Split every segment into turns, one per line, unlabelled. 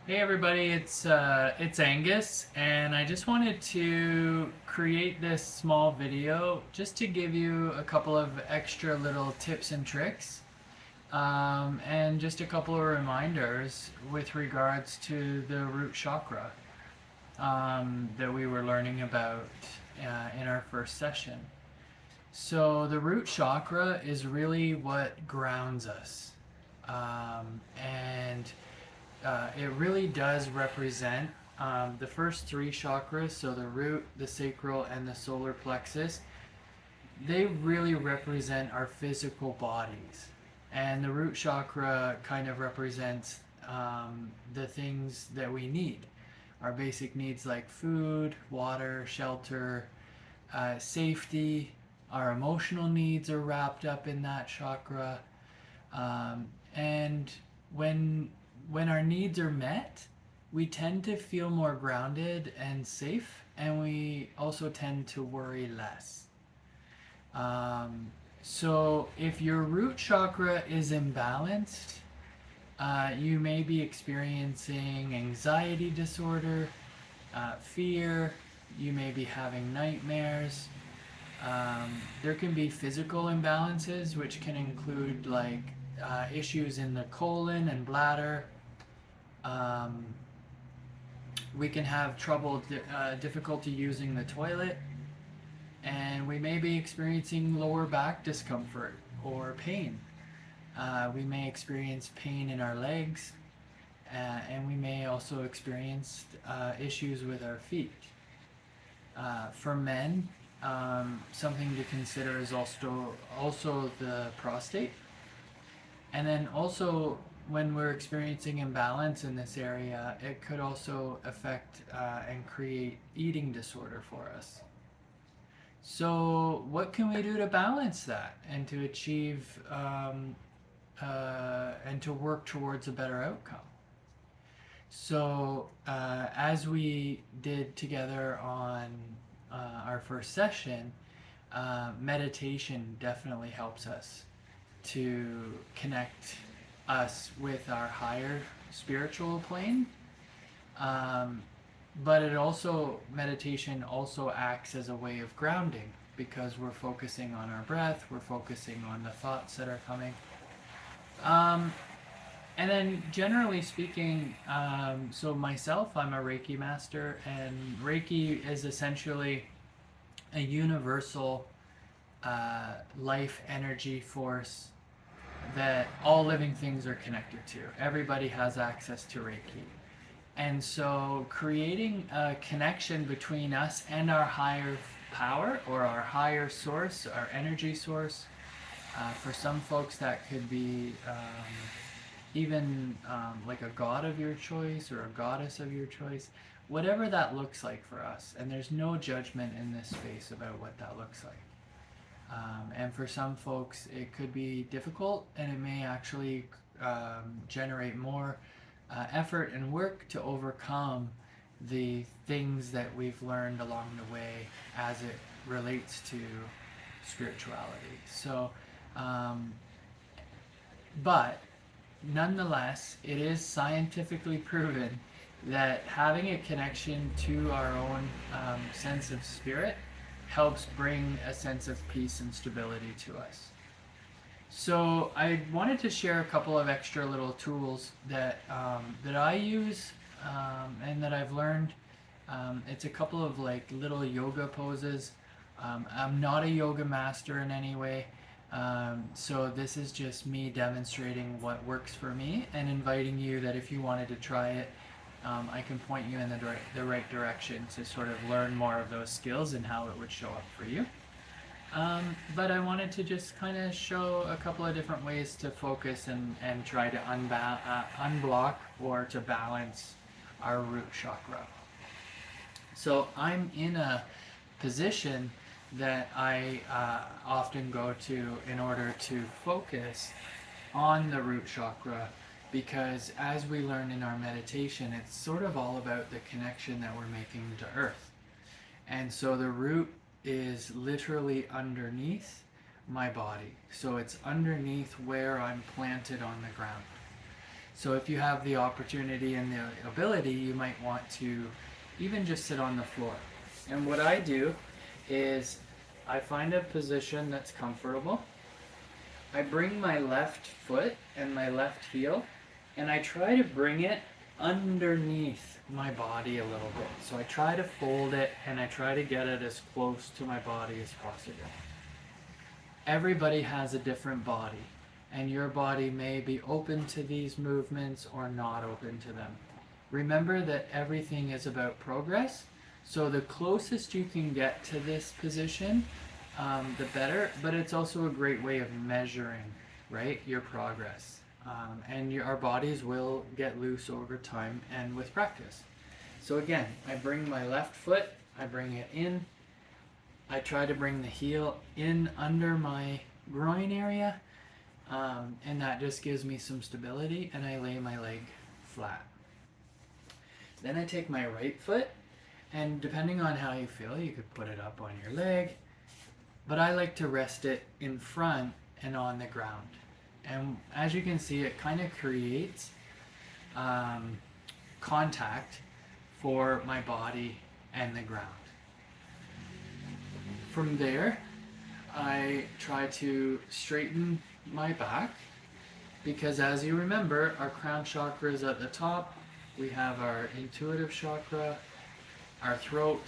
Hey everybody, it's Angus, and I just wanted to create this small video just to give you a couple of extra little tips and tricks, and just a couple of reminders with regards to the root chakra that we were learning about in our first session. So the root chakra is really what grounds us, and it really does represent the first three chakras, so the root, the sacral, and the solar plexus. They really represent our physical bodies. And the root chakra kind of represents the things that we need. Our basic needs like food, water, shelter, safety. Our emotional needs are wrapped up in that chakra. And when when our needs are met, we tend to feel more grounded and safe, and we also tend to worry less. Um, so, if your root chakra is imbalanced, you may be experiencing anxiety disorder, fear, you may be having nightmares. There can be physical imbalances, which can include like issues in the colon and bladder. Um, we can have difficulty using the toilet, and we may be experiencing lower back discomfort or pain. We may experience pain in our legs, and we may also experience issues with our feet. For men, something to consider is also the prostate. And then also, when we're experiencing imbalance in this area, it could also affect and create eating disorder for us. So, what can we do to balance that and to achieve and to work towards a better outcome? So, as we did together on our first session, meditation definitely helps us to connect us with our higher spiritual plane. Um, but meditation also acts as a way of grounding because we're focusing on our breath, we're focusing on the thoughts that are coming. Um, and then, generally speaking, so myself, I'm a Reiki master, and Reiki is essentially a universal life energy force that all living things are connected to. Everybody has access to Reiki. And so creating a connection between us and our higher power or our higher source, our energy source, for some folks that could be even like a god of your choice or a goddess of your choice, whatever that looks like for us. And there's no judgment in this space about what that looks like. And for some folks, it could be difficult, and it may actually generate more effort and work to overcome the things that we've learned along the way as it relates to spirituality. So, um, but nonetheless, it is scientifically proven that having a connection to our own sense of spirit helps bring a sense of peace and stability to us. So I wanted to share a couple of extra little tools that I use and that I've learned. It's a couple of like little yoga poses. I'm not a yoga master in any way, so this is just me demonstrating what works for me and inviting you that if you wanted to try it, I can point you in the right direction to sort of learn more of those skills and how it would show up for you. But I wanted to just kind of show a couple of different ways to focus and try to unblock or to balance our root chakra. So I'm in a position that I often go to in order to focus on the root chakra, because as we learn in our meditation, it's sort of all about the connection that we're making to earth. And so the root is literally underneath my body. So it's underneath where I'm planted on the ground. So if you have the opportunity and the ability, you might want to even just sit on the floor. And what I do is I find a position that's comfortable. I bring my left foot and my left heel, and I try to bring it underneath my body a little bit. So I try to fold it and I try to get it as close to my body as possible. Everybody has a different body, and your body may be open to these movements or not open to them. Remember that everything is about progress, so the closest you can get to this position, the better, but it's also a great way of measuring, right, your progress. And our bodies will get loose over time and with practice. So again, I bring my left foot, I bring it in, I try to bring the heel in under my groin area, and that just gives me some stability, and I lay my leg flat. Then I take my right foot, and depending on how you feel, you could put it up on your leg, but I like to rest it in front and on the ground. And as you can see, it kind of creates contact for my body and the ground. From there, I try to straighten my back, because as you remember, our crown chakra is at the top. We have our intuitive chakra, our throat,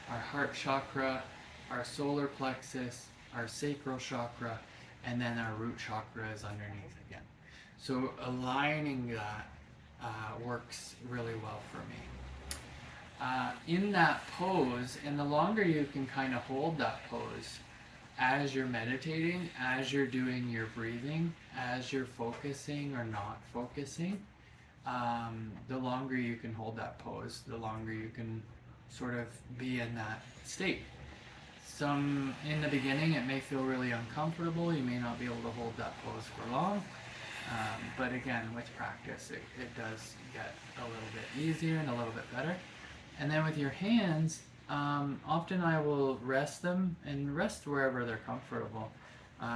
our heart chakra, our solar plexus, our sacral chakra, and then our root chakra is underneath again. So aligning that works really well for me. In that pose, and the longer you can kind of hold that pose as you're meditating, as you're doing your breathing, as you're focusing or not focusing, the longer you can hold that pose, the longer you can sort of be in that state. In the beginning, it may feel really uncomfortable. You may not be able to hold that pose for long. But again, with practice, it does get a little bit easier and a little bit better. And then with your hands, often I will rest them and rest wherever they're comfortable.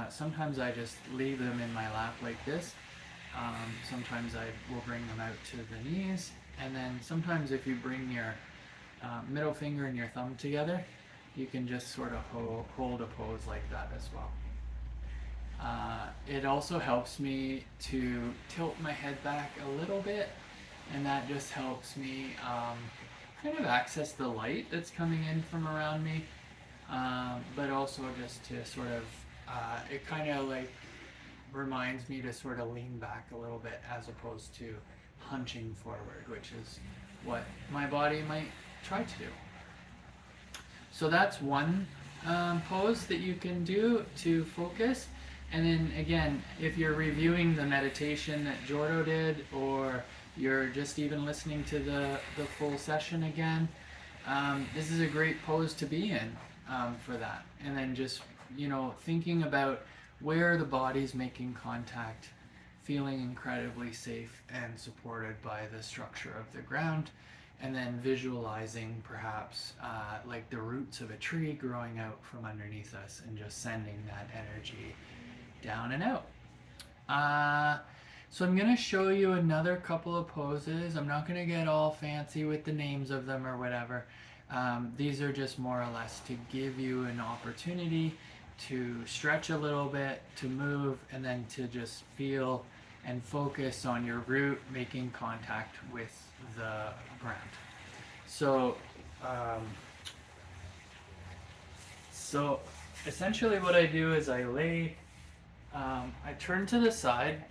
Sometimes I just leave them in my lap like this. Sometimes I will bring them out to the knees. And then sometimes if you bring your middle finger and your thumb together, you can just sort of hold a pose like that as well. It also helps me to tilt my head back a little bit, and that just helps me kind of access the light that's coming in from around me, but also just to sort of, it kind of like reminds me to sort of lean back a little bit as opposed to hunching forward, which is what my body might try to do. So that's one pose that you can do to focus. And then again, if you're reviewing the meditation that Jordo did, or you're just even listening to the full session again, this is a great pose to be in for that. And then just, thinking about where the body's making contact, feeling incredibly safe and supported by the structure of the ground. And then visualizing perhaps like the roots of a tree growing out from underneath us and just sending that energy down and out. So I'm going to show you another couple of poses. I'm not going to get all fancy with the names of them or whatever. These are just more or less to give you an opportunity to stretch a little bit, to move, and then to just feel and focus on your root making contact with the ground. So essentially what I do is I turn to the side,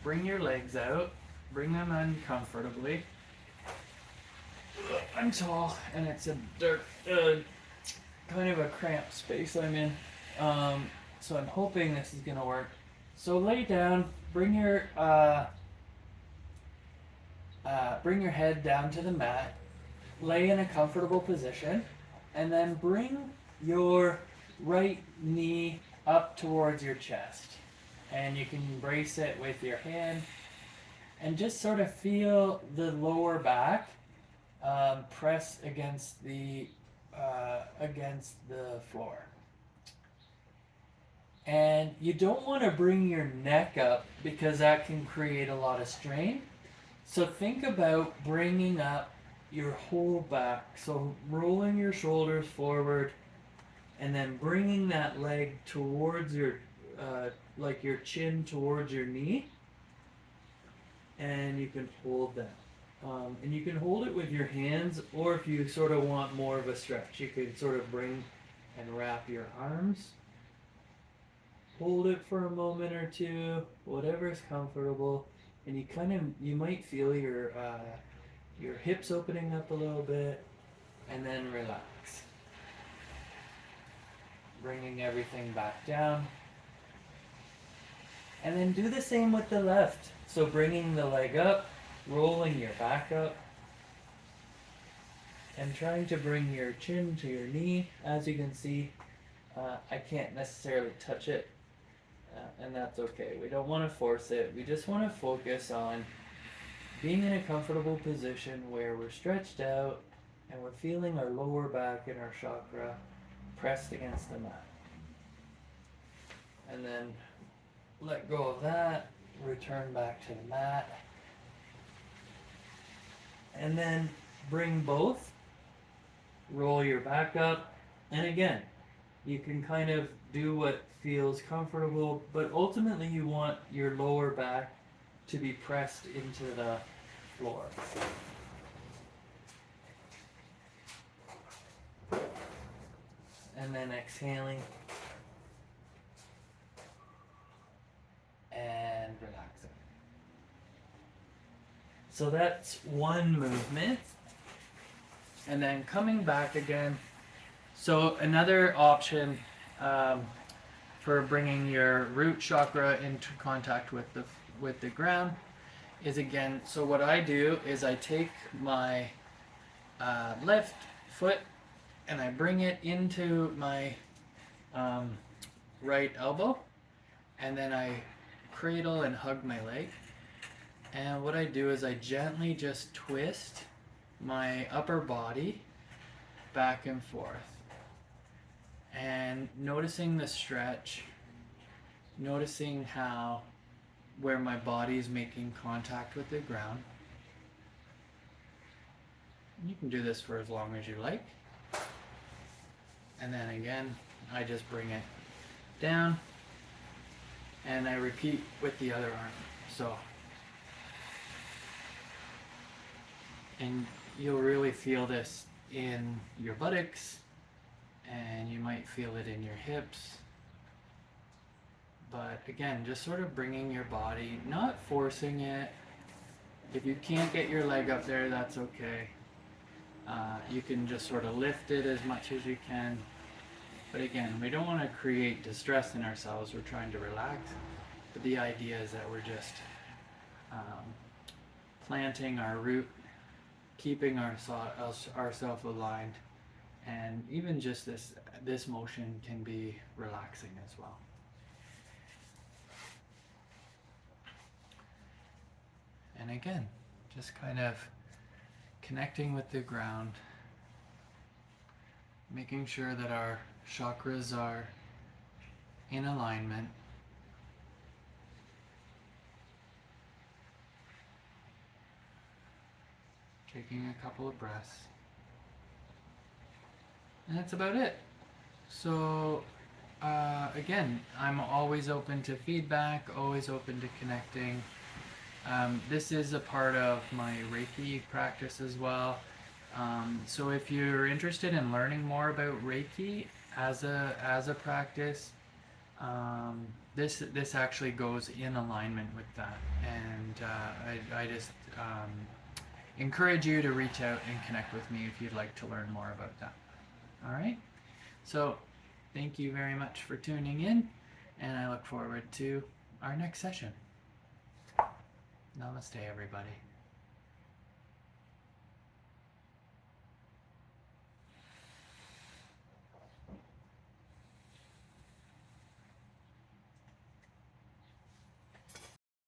bring your legs out, bring them in comfortably. I'm tall and it's a kind of a cramped space I'm in, so I'm hoping this is gonna work. So lay down, bring your head down to the mat, lay in a comfortable position, and then bring your right knee up towards your chest. And you can brace it with your hand and just sort of feel the lower back press against the floor. And you don't want to bring your neck up because that can create a lot of strain. So think about bringing up your whole back. So rolling your shoulders forward and then bringing that leg towards your, like your chin towards your knee. And you can hold that. And you can hold it with your hands, or if you sort of want more of a stretch, you can sort of bring and wrap your arms. Hold it for a moment or two, whatever is comfortable, and you might feel your hips opening up a little bit, and then relax, bringing everything back down, and then do the same with the left. So bringing the leg up, rolling your back up, and trying to bring your chin to your knee. As you can see, I can't necessarily touch it. And that's okay. We don't want to force it. We just want to focus on being in a comfortable position where we're stretched out and we're feeling our lower back and our chakra pressed against the mat. And then let go of that, return back to the mat. And then bring both, roll your back up, and again, you can kind of do what feels comfortable, but ultimately you want your lower back to be pressed into the floor. And then exhaling and relaxing. So that's one movement. And then coming back again. So another option for bringing your root chakra into contact with the ground is, again, so what I do is I take my left foot and I bring it into my right elbow, and then I cradle and hug my leg. And what I do is I gently just twist my upper body back and forth. And noticing the stretch, noticing where my body is making contact with the ground. You can do this for as long as you like. And then again, I just bring it down and I repeat with the other arm. So, and you'll really feel this in your buttocks, and you might feel it in your hips. But again, just sort of bringing your body, not forcing it. If you can't get your leg up there, that's okay. You can just sort of lift it as much as you can. But again, we don't want to create distress in ourselves. We're trying to relax. But the idea is that we're just planting our root, keeping ourselves aligned. And even just this motion can be relaxing as well. And again, just kind of connecting with the ground, making sure that our chakras are in alignment. Taking a couple of breaths. And that's about it. So again, I'm always open to feedback, always open to connecting. This is a part of my Reiki practice as well. So if you're interested in learning more about Reiki as a practice, this actually goes in alignment with that. And I just encourage you to reach out and connect with me if you'd like to learn more about that. All right. So thank you very much for tuning in, and I look forward to our next session. Namaste, everybody.